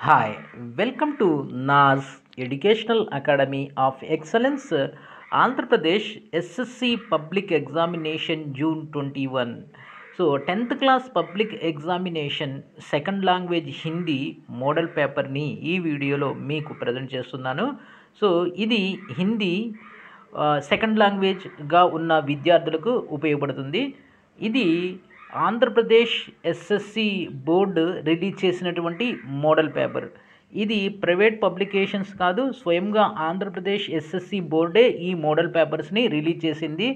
Hi, welcome to NAS Educational Academy of Excellence, Andhra Pradesh SSC Public Examination June 21. So 10th class public examination second language Hindi model పేపర్ని ఈ వీడియోలో మీకు present చేస్తున్నాను. So ఇది Hindi second లాంగ్వేజ్గా ఉన్న విద్యార్థులకు ఉపయోగపడుతుంది. ఇది ఆంధ్రప్రదేశ్ ఎస్ఎస్సి బోర్డు రిలీజ్ చేసినటువంటి మోడల్ పేపర్. ఇది ప్రైవేట్ పబ్లికేషన్స్ కాదు, స్వయంగా ఆంధ్రప్రదేశ్ ఎస్ఎస్సి బోర్డే ఈ మోడల్ పేపర్స్ని రిలీజ్ చేసింది.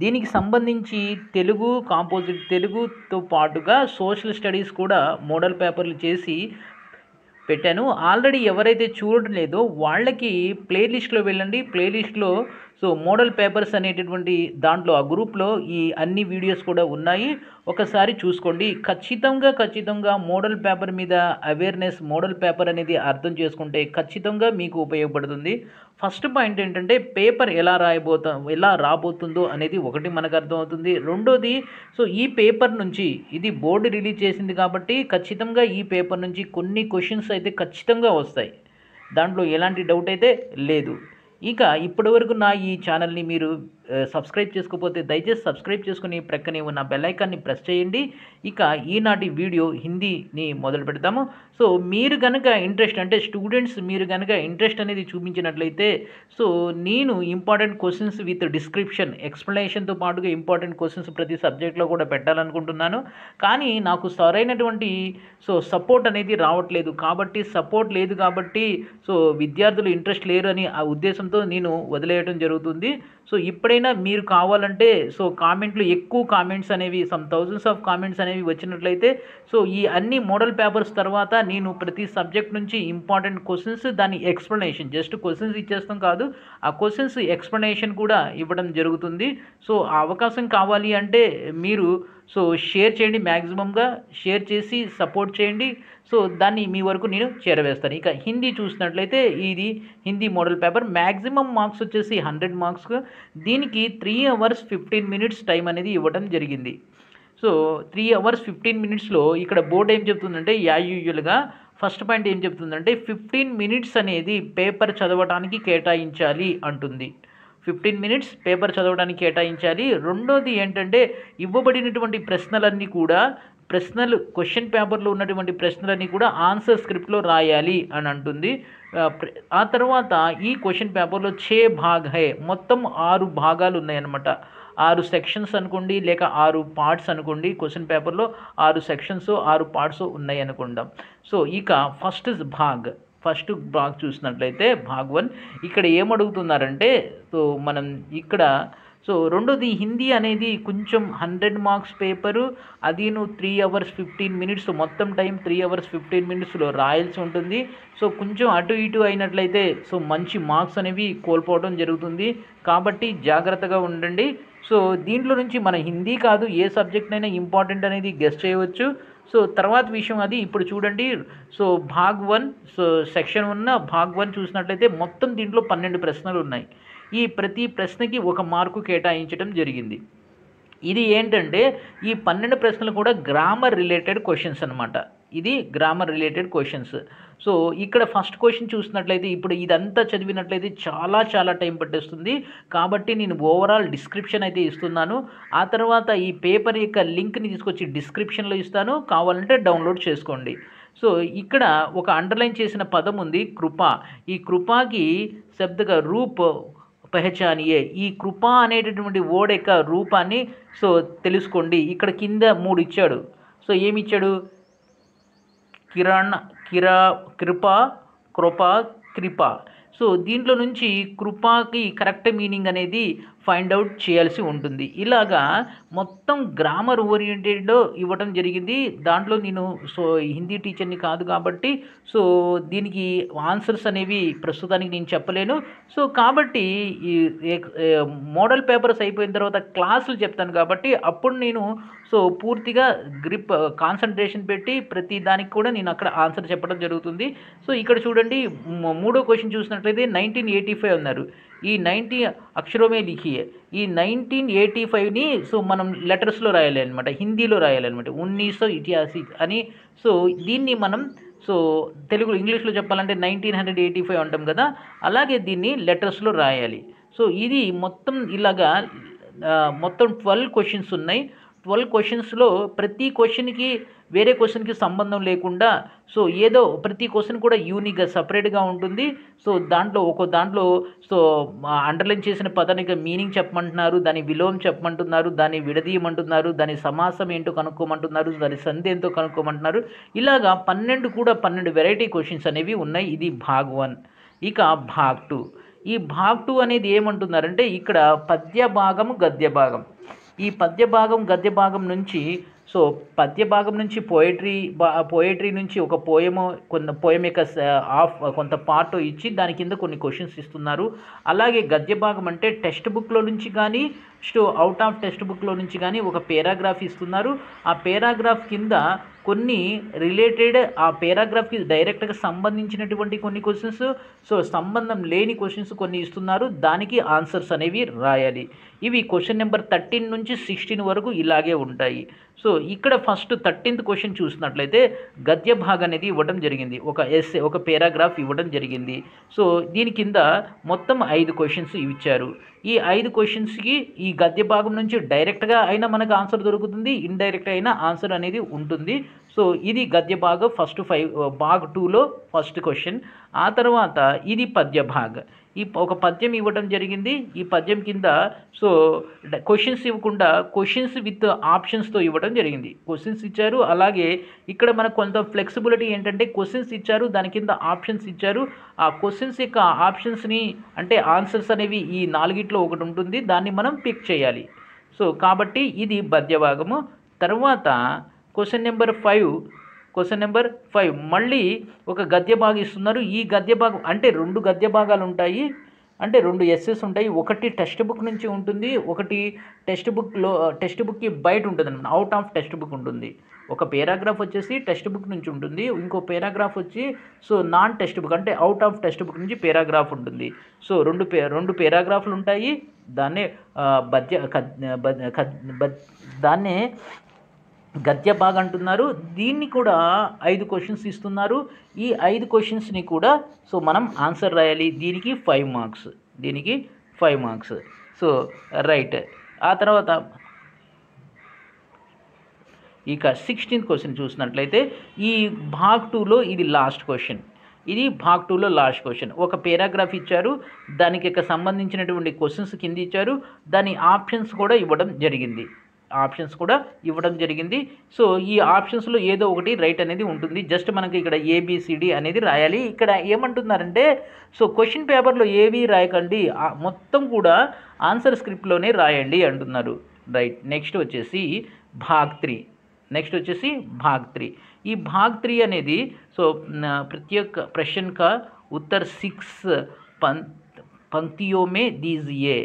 దీనికి సంబంధించి తెలుగు, కాంపోజిట్ తెలుగుతో పాటుగా సోషల్ స్టడీస్ కూడా మోడల్ పేపర్లు చేసి పెట్టాను. ఆల్రెడీ ఎవరైతే చూడలేదో వాళ్ళకి ప్లేలిస్ట్లో వెళ్ళండి. ప్లేలిస్ట్లో మోడల్ పేపర్స్ అనేటటువంటి దాంట్లో ఆ గ్రూప్లో ఈ అన్ని వీడియోస్ కూడా ఉన్నాయి, ఒకసారి చూసుకోండి. ఖచ్చితంగా మోడల్ పేపర్ మీద అవేర్నెస్, మోడల్ పేపర్ అనేది అర్థం చేసుకుంటే ఖచ్చితంగా మీకు ఉపయోగపడుతుంది. ఫస్ట్ పాయింట్ ఏంటంటే పేపర్ ఎలా రాబోతుందో అనేది ఒకటి మనకు అర్థమవుతుంది. రెండోది ఈ పేపర్ నుంచి, ఇది బోర్డు రిలీజ్ చేసింది కాబట్టి ఖచ్చితంగా ఈ పేపర్ నుంచి కొన్ని క్వశ్చన్స్ అయితే ఖచ్చితంగా వస్తాయి, దాంట్లో ఎలాంటి డౌట్ అయితే లేదు. ఇక ఇప్పటివరకు నా ఈ ఛానల్ని మీరు సబ్స్క్రైబ్ చేసుకోకపోతే దయచేసి సబ్స్క్రైబ్ చేసుకుని ప్రక్కనే ఉన్న బెల్ ఐకాన్ని ప్రెస్ చేయండి. ఇక ఈనాటి వీడియో హిందీని మొదలు పెడతాము. మీరు కనుక ఇంట్రెస్ట్, అంటే స్టూడెంట్స్ మీరు కనుక ఇంట్రెస్ట్ అనేది చూపించినట్లయితే నేను ఇంపార్టెంట్ క్వశ్చన్స్ విత్ డిస్క్రిప్షన్, ఎక్స్ప్లెనేషన్తో పాటుగా ఇంపార్టెంట్ క్వశ్చన్స్ ప్రతి సబ్జెక్ట్లో కూడా పెట్టాలనుకుంటున్నాను. కానీ నాకు సరైనటువంటి సపోర్ట్ అనేది రావట్లేదు. కాబట్టి సపోర్ట్ లేదు కాబట్టి విద్యార్థులు ఇంట్రెస్ట్ లేరు అని ఆ ఉద్దేశంతో నేను వదిలేయడం జరుగుతుంది. ఇప్పుడైనా మీరు కావాలంటే కామెంట్లు, ఎక్కువ కామెంట్స్ అనేవి, థౌజండ్స్ ఆఫ్ కామెంట్స్ అనేవి వచ్చినట్లయితే ఈ అన్ని మోడల్ పేపర్స్ తర్వాత నేను ప్రతి సబ్జెక్ట్ నుంచి ఇంపార్టెంట్ క్వశ్చన్స్, దాని ఎక్స్ప్లెనేషన్, జస్ట్ క్వశ్చన్స్ ఇచ్చేస్తాం కాదు, ఆ క్వశ్చన్స్ ఎక్స్ప్లెనేషన్ కూడా ఇవ్వడం జరుగుతుంది. ఆ అవకాశం కావాలి అంటే మీరు షేర్ చేయండి, మ్యాక్సిమంగా షేర్ చేసి సపోర్ట్ చేయండి. దాన్ని మీ వరకు నేను చేరవేస్తాను. ఇక హిందీ చూసినట్లయితే ఇది Hindi model paper. Maximum marks వచ్చేసి 100 మార్క్స్. దీనికి 3 hours 15 minutes టైం అనేది ఇవ్వడం జరిగింది. 3 hours 15 minutesలో ఇక్కడ బోర్డు ఏం చెప్తుందంటే, యూజువల్గా ఫస్ట్ పాయింట్ ఏం చెప్తుందంటే 15 minutes అనేది పేపర్ చదవడానికి కేటాయించాలి అంటుంది. 15 minutes పేపర్ చదవడానికి కేటాయించాలి. రెండోది ఏంటంటే ఇవ్వబడినటువంటి ప్రశ్నలన్నీ కూడా, క్వశ్చన్ పేపర్లో ఉన్నటువంటి ప్రశ్నలన్నీ కూడా ఆన్సర్ స్క్రిప్ట్లో రాయాలి అని అంటుంది. ఆ తర్వాత ఈ క్వశ్చన్ పేపర్లో 6 భాగ్ హై, మొత్తం 6 భాగాలు ఉన్నాయన్నమాట. 6 సెక్షన్స్ అనుకోండి, లేక 6 పార్ట్స్ అనుకోండి. క్వశ్చన్ పేపర్లో 6 సెక్షన్స్ 6 పార్ట్స్ ఉన్నాయి అనుకుందాం. ఇక ఫస్ట్ భాగ్ చూసినట్లయితే భాగ్ 1, ఇక్కడ ఏమడుగుతున్నారంటే మనం ఇక్కడ రెండోది హిందీ అనేది కొంచెం 100 మార్క్స్ పేపరు, అది 3 hours 15 minutes, మొత్తం టైం 3 hours 15 minutesలో రాయాల్సి ఉంటుంది. కొంచెం అటు ఇటు అయినట్లయితే మంచి మార్క్స్ అనేవి కోల్పోవడం జరుగుతుంది. కాబట్టి జాగ్రత్తగా ఉండండి. దీంట్లో నుంచి మన హిందీ కాదు, ఏ సబ్జెక్ట్ అయినా ఇంపార్టెంట్ అనేది గెస్ చేయవచ్చు. తర్వాత విషయం అది ఇప్పుడు చూడండి. భాగ్ 1, సెక్షన్ 1 భాగ్ 1 చూసినట్లయితే మొత్తం దీంట్లో 12 ప్రశ్నలు ఉన్నాయి. ఈ ప్రతి ప్రశ్నకి 1 మార్కు కేటాయించడం జరిగింది. ఇది ఏంటంటే ఈ 12 ప్రశ్నలు కూడా గ్రామర్ రిలేటెడ్ క్వశ్చన్స్ అనమాట. ఇది గ్రామర్ రిలేటెడ్ క్వశ్చన్స్. ఇక్కడ ఫస్ట్ క్వశ్చన్ చూసినట్లయితే, ఇప్పుడు ఇదంతా చదివినట్లయితే చాలా టైం పట్టేస్తుంది. కాబట్టి నేను ఓవరాల్ డిస్క్రిప్షన్ అయితే ఇస్తున్నాను. ఆ తర్వాత ఈ పేపర్ యొక్క లింక్ని తీసుకొచ్చి డిస్క్రిప్షన్లో ఇస్తాను, కావాలంటే డౌన్లోడ్ చేసుకోండి. ఇక్కడ ఒక అండర్లైన్ చేసిన పదం ఉంది, కృప. ఈ కృపాకి శబ్దగా రూప్ పెహచానియే, ఈ కృప అనేటటువంటి వర్డ్ యొక్క రూపాన్ని తెలుసుకోండి. ఇక్కడ కింద 3 ఇచ్చాడు. ఏమి ఇచ్చాడు? కృప. దీంట్లో నుంచి కృపకి కరెక్ట్ మీనింగ్ అనేది ఫైండ్ అవుట్ చేయాల్సి ఉంటుంది. ఇలాగా మొత్తం గ్రామర్ ఓరియంటెడ్లో ఇవ్వడం జరిగింది. దాంట్లో నేను హిందీ టీచర్ని కాదు కాబట్టి దీనికి ఆన్సర్స్ అనేవి ప్రస్తుతానికి నేను చెప్పలేను. కాబట్టి ఈ మోడల్ పేపర్స్ అయిపోయిన తర్వాత క్లాసులు చెప్తాను కాబట్టి అప్పుడు నేను పూర్తిగా కాన్సన్ట్రేషన్ పెట్టి ప్రతి దానికి కూడా నేను అక్కడ ఆన్సర్ చెప్పడం జరుగుతుంది. ఇక్కడ చూడండి, 3వ క్వశ్చన్ చూసినట్లయితే 1985 అన్నారు. ఈ 90 అక్షరమే లిఖియే. ఈ 1985ని మనం లెటర్స్లో రాయాలి అనమాట, హిందీలో రాయాలన్నమాట. 1988 అని. దీన్ని మనం సో తెలుగు ఇంగ్లీష్లో చెప్పాలంటే 1985 అంటాం కదా, అలాగే దీన్ని లెటర్స్లో రాయాలి. సో ఇది మొత్తం ఇలాగా మొత్తం 12 క్వశ్చన్స్ ఉన్నాయి. 12 క్వశ్చన్స్లో ప్రతి క్వశ్చన్కి వేరే క్వశ్చన్కి సంబంధం లేకుండా, సో ఏదో ప్రతి క్వశ్చన్ కూడా యూనిక్గా సపరేట్గా ఉంటుంది. సో దాంట్లో సో అండర్లైన్ చేసిన పదానికి మీనింగ్ చెప్పమంటున్నారు, దాని విలోమం చెప్పమంటున్నారు, దాన్ని విడదీయమంటున్నారు, దాని సమాసం ఏంటో కనుక్కోమంటున్నారు, దాని సంధి ఏంటో కనుక్కోమంటున్నారు. ఇలాగా 12 వెరైటీ క్వశ్చన్స్ అనేవి ఉన్నాయి. ఇది భాగ్ 1. ఇక భాగ్ 2. ఈ భాగ్ 2 అనేది ఏమంటున్నారంటే ఇక్కడ పద్య భాగం గద్య భాగం. ఈ పద్య భాగం గద్య భాగం నుంచి, సో పద్య భాగం నుంచి పోయట్రీ నుంచి ఒక పోయం యొక్క కొంత పార్ట్ ఇచ్చి దాని కింద కొన్ని క్వశ్చన్స్ ఇస్తున్నారు. అలాగే గద్య భాగం అంటే టెక్స్ట్ బుక్లో నుంచి కానీ అవుట్ ఆఫ్ టెక్స్ట్ బుక్లో నుంచి కానీ ఒక పేరాగ్రాఫ్ ఇస్తున్నారు. ఆ పేరాగ్రాఫ్ కింద కొన్ని రిలేటెడ్, ఆ పేరాగ్రాఫ్కి డైరెక్ట్గా సంబంధించినటువంటి కొన్ని క్వశ్చన్స్, సో సంబంధం లేని క్వశ్చన్స్ కొన్ని ఇస్తున్నారు. దానికి ఆన్సర్స్ అనేవి రాయాలి. ఇవి క్వశ్చన్ నెంబర్ 13 నుంచి 16 వరకు ఇలాగే ఉంటాయి. సో ఇక్కడ ఫస్ట్ 13th క్వశ్చన్ చూసినట్లయితే గద్య భాగం అనేది ఇవ్వడం జరిగింది. ఒక పేరాగ్రాఫ్ ఇవ్వడం జరిగింది. సో దీని కింద మొత్తం 5 క్వశ్చన్స్ ఇచ్చారు. ఈ 5 క్వశ్చన్స్కి ఈ గద్య భాగం నుంచి డైరెక్ట్గా అయినా మనకు ఆన్సర్ దొరుకుతుంది, ఇండైరెక్ట్ అయినా ఆన్సర్ అనేది ఉంటుంది. సో ఇది గద్య భాగం భాగ్ 2లో ఫస్ట్ క్వశ్చన్. ఆ తర్వాత ఇది పద్య భాగ్. ఒక పద్యం ఇవ్వడం జరిగింది. ఈ పద్యం కింద సో క్వశ్చన్స్ ఇవ్వకుండా క్వశ్చన్స్ విత్ ఆప్షన్స్తో ఇవ్వడం జరిగింది. క్వశ్చన్స్ ఇచ్చారు, అలాగే ఇక్కడ మనకు కొంత ఫ్లెక్సిబిలిటీ ఏంటంటే క్వశ్చన్స్ ఇచ్చారు, దాని కింద ఆప్షన్స్ ఇచ్చారు. ఆ క్వశ్చన్స్ యొక్క ఆప్షన్స్ని అంటే ఆన్సర్స్ అనేవి ఈ 4గిట్లో ఒకటి ఉంటుంది, దాన్ని మనం పిక్ చేయాలి. సో కాబట్టి ఇది పద్య భాగము. తర్వాత క్వశ్చన్ నెంబర్ 5 మళ్ళీ ఒక గద్య భాగం ఇస్తున్నారు. ఈ గద్య భాగం అంటే 2 గద్య భాగాలు ఉంటాయి, అంటే 2 ఎస్సెస్ ఉంటాయి. ఒకటి టెక్స్ట్ బుక్ నుంచి ఉంటుంది, ఒకటి టెక్స్ట్ బుక్కి బయట ఉంటుంది అన్నమాట, అవుట్ ఆఫ్ టెక్స్ట్ బుక్ ఉంటుంది. ఒక పేరాగ్రాఫ్ వచ్చేసి టెక్స్ట్ బుక్ నుంచి ఉంటుంది, ఇంకో పేరాగ్రాఫ్ వచ్చి సో నాన్ టెక్స్ట్ బుక్ అంటే అవుట్ ఆఫ్ టెక్స్ట్ బుక్ నుంచి పేరాగ్రాఫ్ ఉంటుంది. సో రెండు పేరాగ్రాఫ్లు ఉంటాయి. దాన్నే గద్య భాగం అంటున్నారు. దీన్ని కూడా 5 క్వశ్చన్స్ ఇస్తున్నారు. ఈ 5 క్వశ్చన్స్ని కూడా సో మనం ఆన్సర్ రాయాలి. దీనికి 5 మార్క్స్. So right. ఆ తర్వాత ఇక 16th క్వశ్చన్ చూసినట్లయితే ఈ భాగ్ 2లో ఇది లాస్ట్ క్వశ్చన్. ఒక పేరాగ్రాఫ్ ఇచ్చారు, దానికి సంబంధించినటువంటి క్వశ్చన్స్ కింద ఇచ్చారు, దాని ఆప్షన్స్ కూడా ఇవ్వడం జరిగింది. సో ఈ ఆప్షన్స్లో ఏదో ఒకటి రైట్ అనేది ఉంటుంది. జస్ట్ మనకి ఇక్కడ ABCD అనేది రాయాలి. ఇక్కడ ఏమంటున్నారంటే సో క్వశ్చన్ పేపర్లో ఏవి రాయకండి, మొత్తం కూడా ఆన్సర్ స్క్రిప్ట్లోనే రాయండి అంటున్నారు. రైట్. నెక్స్ట్ వచ్చేసి భాగ్ 3. ఈ భాగ్ 3 అనేది సో ప్రత్యేక प्रश्न का उत्तर 6 पंक्तियों में दीजिए.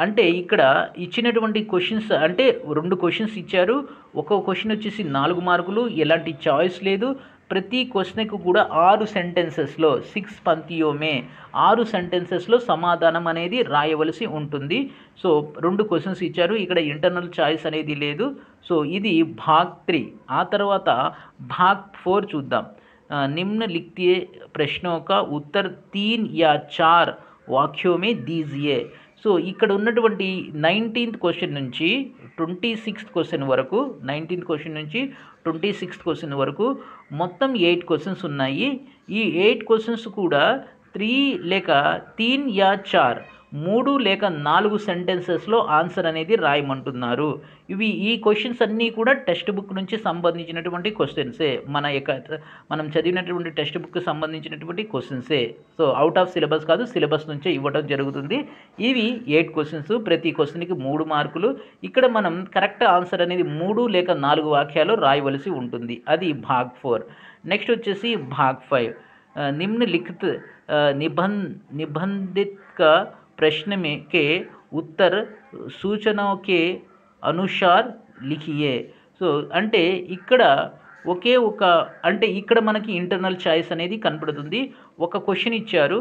అంటే ఇక్కడ ఇచ్చినటువంటి క్వశ్చన్స్ అంటే 2 క్వశ్చన్స్ ఇచ్చారు. ఒక్కో క్వశ్చన్ వచ్చేసి 4 మార్కులు, ఎలాంటి చాయిస్ లేదు. ప్రతి క్వశ్చన్కి కూడా 6 సెంటెన్సెస్లో 6 పంక్తియోమే 6 సెంటెన్సెస్లో సమాధానం అనేది రాయవలసి ఉంటుంది. సో 2 క్వశ్చన్స్ ఇచ్చారు, ఇక్కడ ఇంటర్నల్ చాయిస్ అనేది లేదు. సో ఇది భాగ్ 3. ఆ తర్వాత భాగ్ 4 చూద్దాం. निम्नलिखित प्रश्नों का उत्तर 3 या 4 वाक्यों में दीजिए. సో ఇక్కడ ఉన్నటువంటి 19th క్వశ్చన్ నుంచి 26th క్వశ్చన్ వరకు 19th క్వశ్చన్ నుంచి 26th క్వశ్చన్ వరకు మొత్తం 8 క్వశ్చన్స్ ఉన్నాయి. ఈ 8 క్వశ్చన్స్ కూడా 3 లేక 3 या 4 3 లేక 4 సెంటెన్సెస్లో ఆన్సర్ అనేది రాయమంటున్నారు. ఈ క్వశ్చన్స్ అన్నీ కూడా టెక్స్ట్ బుక్ నుంచి సంబంధించినటువంటి క్వశ్చన్సే, మనం చదివినటువంటి టెక్స్ట్ బుక్కి సంబంధించినటువంటి క్వశ్చన్సే. సో అవుట్ ఆఫ్ సిలబస్ కాదు, సిలబస్ నుంచే ఇవ్వడం జరుగుతుంది. ఇవి 8 క్వశ్చన్స్, ప్రతి క్వశ్చన్కి 3 మార్కులు. ఇక్కడ మనం కరెక్ట్ ఆన్సర్ అనేది 3 లేక 4 వాక్యాలు రాయవలసి ఉంటుంది. అది భాగ్ 4. నెక్స్ట్ వచ్చేసి భాగ్ 5. निम्नलिखित निबंधित का प्रश्न में के उत्तर सूचनाओं के अनुसार लिखिए. సో అంటే ఇక్కడ ఇక్కడ మనకి ఇంటర్నల్ చాయిస్ అనేది కనపడుతుంది. ఒక క్వశ్చన్ ఇచ్చారు,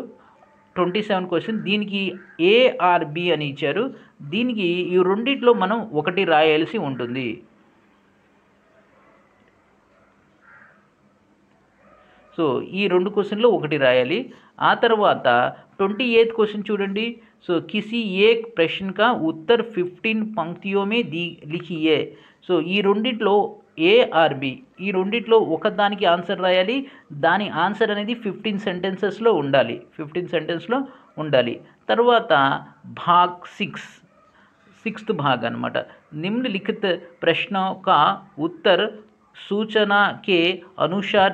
27 క్వశ్చన్, దీనికి A or B అని ఇచ్చారు. దీనికి ఈ రెండిట్లో మనం ఒకటి రాయాల్సి ఉంటుంది. సో ఈ 2 క్వశ్చన్‌లో ఒకటి రాయాలి. ఆ తర్వాత 28th క్వశ్చన్ చూడండి. సో కిसी एक प्रश्न का उत्तर 15 पंक्तियों में लिखिए. సో ఈ రెండిట్లో ఏ ఆర్ బి, ఈ రెండిట్లో ఒకదానికి ఆన్సర్ రాయాలి. దాని ఆన్సర్ అనేది 15 సెంటెన్సెస్లో ఉండాలి. 15 సెంటెన్స్లో ఉండాలి. తర్వాత భాగ్ 6, 6th भाग అనమాట. निम्नलिखित प्रश्नों का उत्तर सूचना के अनुसार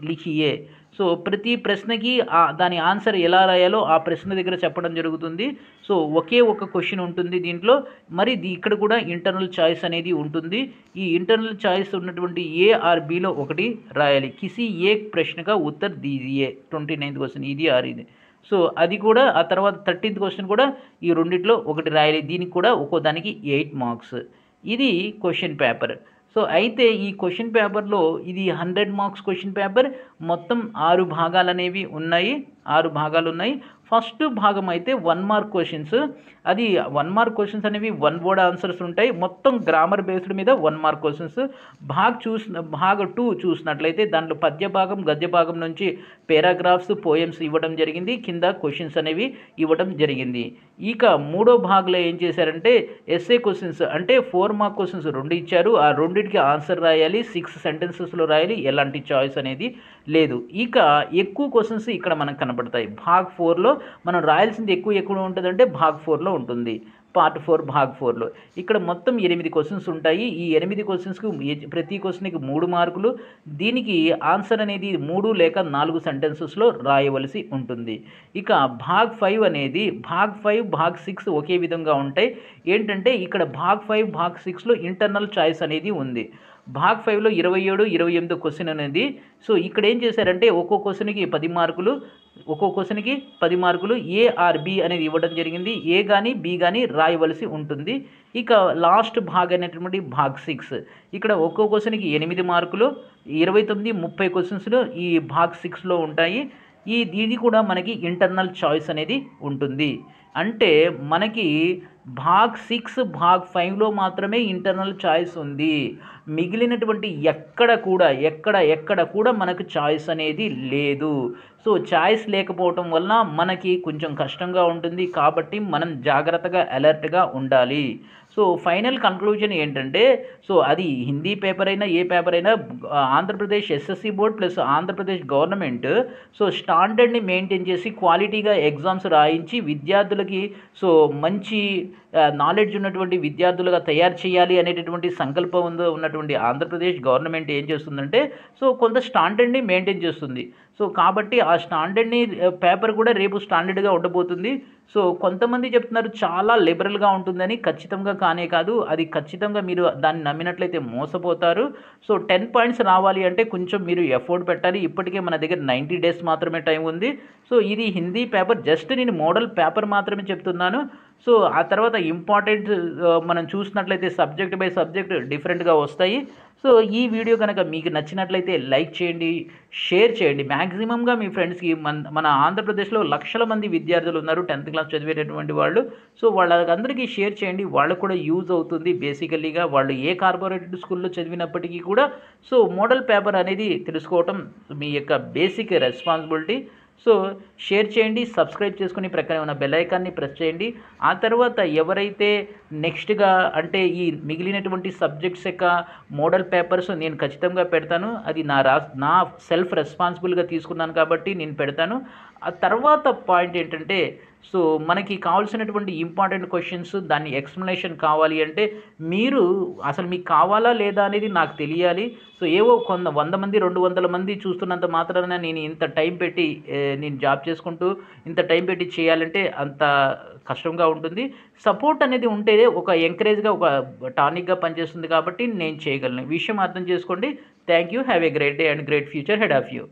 लिखिए. సో ప్రతి ప్రశ్నకి దాని ఆన్సర్ ఎలా రాయాలో ఆ ప్రశ్న దగ్గర చెప్పడం జరుగుతుంది. సో ఒకే ఒక క్వశ్చన్ ఉంటుంది దీంట్లో. మరి ఇక్కడ కూడా ఇంటర్నల్ చాయిస్ అనేది ఉంటుంది. ఈ ఇంటర్నల్ చాయిస్ ఉన్నటువంటి ఏ ఆర్ బిలో ఒకటి రాయాలి. కిసి ఏ ప్రశ్నగా ఉత్తర్ దీజియే 29th క్వశ్చన్ ఇది ఆర్ ఇది. సో అది కూడా ఆ తర్వాత 13th క్వశ్చన్ కూడా ఈ రెండిట్లో ఒకటి రాయాలి. దీనికి కూడా ఒక్కో దానికి 8 మార్క్స్. ఇది క్వశ్చన్ పేపర్. సో అయితే ఈ క్వశ్చన్ పేపర్లో ఇది 100 మార్క్స్ క్వశ్చన్ పేపర్. మొత్తం 6 భాగాలు అనేవి ఉన్నాయి. 6 భాగాలు ఉన్నాయి. ఫస్ట్ భాగం అయితే 1 మార్క్ క్వశ్చన్స్. అది 1 మార్క్ క్వశ్చన్స్ అనేవి 1 వర్డ్ ఆన్సర్స్ ఉంటాయి. మొత్తం గ్రామర్ బేస్డ్ మీద 1 మార్క్ క్వశ్చన్స్. భాగ 2 చూసినట్లయితే దాంట్లో పద్య భాగం గద్య భాగం నుంచి పారాగ్రాఫ్స్ పోయమ్స్ ఇవ్వడం జరిగింది. కింద క్వశ్చన్స్ అనేవి ఇవ్వడం జరిగింది. ఇక మూడో భాగంలో ఏం చేశారంటే ఎస్ఏ క్వశ్చన్స్ అంటే 4 మార్క్ క్వశ్చన్స్ 2 ఇచ్చారు. ఆ రెండింటికి ఆన్సర్ రాయాలి. 6 సెంటెన్సెస్లో రాయాలి. ఎలాంటి చాయిస్ అనేది లేదు. ఇక ఎక్కువ క్వశ్చన్స్ ఇక్కడ మనకు కనబడతాయి. భాగ్ 4లో మనం రాయాల్సింది ఎక్కువ ఉంటుందంటే భాగ్ 4లో ఉంటుంది. పార్ట్ 4 భాగ్ 4లో ఇక్కడ మొత్తం 8 క్వశ్చన్స్ ఉంటాయి. ఈ 8 క్వశ్చన్స్కి ప్రతి క్వశ్చన్కి 3 మార్కులు. దీనికి ఆన్సర్ అనేది 3 లేక 4 సెంటెన్సెస్లో రాయవలసి ఉంటుంది. ఇక భాగ్ 5 అనేది భాగ్ 5 భాగ్ 6 ఒకే విధంగా ఉంటాయి. ఏంటంటే ఇక్కడ భాగ్ 5 భాగ్ 6లో ఇంటర్నల్ చాయిస్ అనేది ఉంది. భాగ్ 5లో 27, 28 క్వశ్చన్ అనేది. సో ఇక్కడ ఏం చేశారంటే ఒక్కో క్వశ్చన్కి 10 మార్కులు, ఒక్కో క్వశ్చన్కి 10 మార్కులు ఏ ఆర్ బి అనేది ఇవ్వడం జరిగింది. ఏ కానీ బి కానీ రాయవలసి ఉంటుంది. ఇక లాస్ట్ భాగ్ అనేటువంటి భాగ్ 6 ఇక్కడ ఒక్కో క్వశ్చన్కి 8 మార్కులు, 29, 30 క్వశ్చన్స్లో ఈ భాగ్ 6లో ఉంటాయి. ఇది కూడా మనకి ఇంటర్నల్ చాయిస్ అనేది ఉంటుంది. అంటే మనకి భాగ్ 6 భాగ్ 5లో మాత్రమే ఇంటర్నల్ చాయిస్ ఉంది. మిగిలినటువంటి ఎక్కడ కూడా మనకు చాయిస్ అనేది లేదు. సో చాయిస్ లేకపోవటం వల్ల మనకి కొంచెం కష్టంగా ఉంటుంది. కాబట్టి మనం జాగ్రత్తగా అలర్ట్గా ఉండాలి. సో ఫైనల్ కంక్లూజన్ ఏంటంటే సో అది హిందీ పేపర్ అయినా ఏ పేపర్ అయినా Andhra Pradesh SSC board plus Andhra Pradesh government so స్టాండర్డ్ని మెయింటైన్ చేసి క్వాలిటీగా ఎగ్జామ్స్ రాయించి విద్యార్థులకి సో మంచి నాలెడ్జ్ ఉన్నటువంటి విద్యార్థులుగా తయారు చేయాలి అనేటటువంటి సంకల్పం ఉన్నటువంటి ఆంధ్రప్రదేశ్ గవర్నమెంట్ ఏం చేస్తుందంటే సో కొంత స్టాండర్డ్ని మెయింటైన్ చేస్తుంది. సో కాబట్టి ఆ స్టాండర్డ్ని పేపర్ కూడా రేపు స్టాండర్డ్గా ఉండబోతుంది. సో కొంతమంది చెప్తున్నారు చాలా లిబరల్గా ఉంటుందని. ఖచ్చితంగా కానే కాదు. అది ఖచ్చితంగా మీరు దాన్ని నమ్మినట్లయితే మోసపోతారు. సో 10 పాయింట్స్ రావాలి అంటే కొంచెం మీరు ఎఫోర్ట్ పెట్టాలి. ఇప్పటికే మన దగ్గర 90 డేస్ మాత్రమే టైం ఉంది. సో ఇది హిందీ పేపర్. జస్ట్ నేను మోడల్ పేపర్ మాత్రమే చెప్తున్నాను. సో ఆ తర్వాత ఇంపార్టెంట్ మనం చూసినట్లయితే సబ్జెక్ట్ బై సబ్జెక్ట్ డిఫరెంట్గా వస్తాయి. సో ఈ వీడియో కనుక మీకు నచ్చినట్లయితే లైక్ చేయండి, షేర్ చేయండి. మ్యాక్సిమంగా మీ ఫ్రెండ్స్కి మన ఆంధ్రప్రదేశ్లో లక్షల మంది విద్యార్థులు ఉన్నారు 10th క్లాస్ చదివేటటువంటి వాళ్ళు. సో వాళ్ళందరికీ షేర్ చేయండి. వాళ్ళకు కూడా యూజ్ అవుతుంది. బేసికల్లీగా వాళ్ళు ఏ కార్పొరేటెడ్ స్కూల్లో చదివినప్పటికీ కూడా సో మోడల్ పేపర్ అనేది తెలుసుకోవటం మీ యొక్క బేసిక్ రెస్పాన్సిబిలిటీ. సో షేర్ చేయండి, సబ్స్క్రైబ్ చేసుకుని ప్రక్కనే ఉన్న బెల్ ఐకాన్ని ప్రెస్ చేయండి. ఆ తర్వాత ఎవరైతే నెక్స్ట్గా అంటే ఈ మిగిలినటువంటి సబ్జెక్ట్స్ యొక్క మోడల్ పేపర్స్ నేను ఖచ్చితంగా పెడతాను. అది నా సెల్ఫ్ రెస్పాన్సిబుల్గా తీసుకున్నాను కాబట్టి నేను పెడతాను. ఆ తర్వాత పాయింట్ ఏంటంటే సో మనకి కావాల్సినటువంటి ఇంపార్టెంట్ క్వశ్చన్స్ దాన్ని ఎక్స్ప్లెనేషన్ కావాలి అంటే మీరు అసలు మీకు కావాలా లేదా అనేది నాకు తెలియాలి. సో ఏవో 100 మంది 200 మంది చూస్తున్నంత మాత్రాన నేను ఇంత టైం పెట్టి నేను జాబ్ చేసుకుంటూ ఇంత టైం పెట్టి చేయాలంటే అంత కష్టంగా ఉంటుంది. సపోర్ట్ అనేది ఉంటే ఒక ఎంకరేజ్గా ఒక టానిక్గా పనిచేస్తుంది కాబట్టి నేను చేయగలను. విషయం అర్థం చేసుకోండి. Thank you. Have a great day and great future head of you.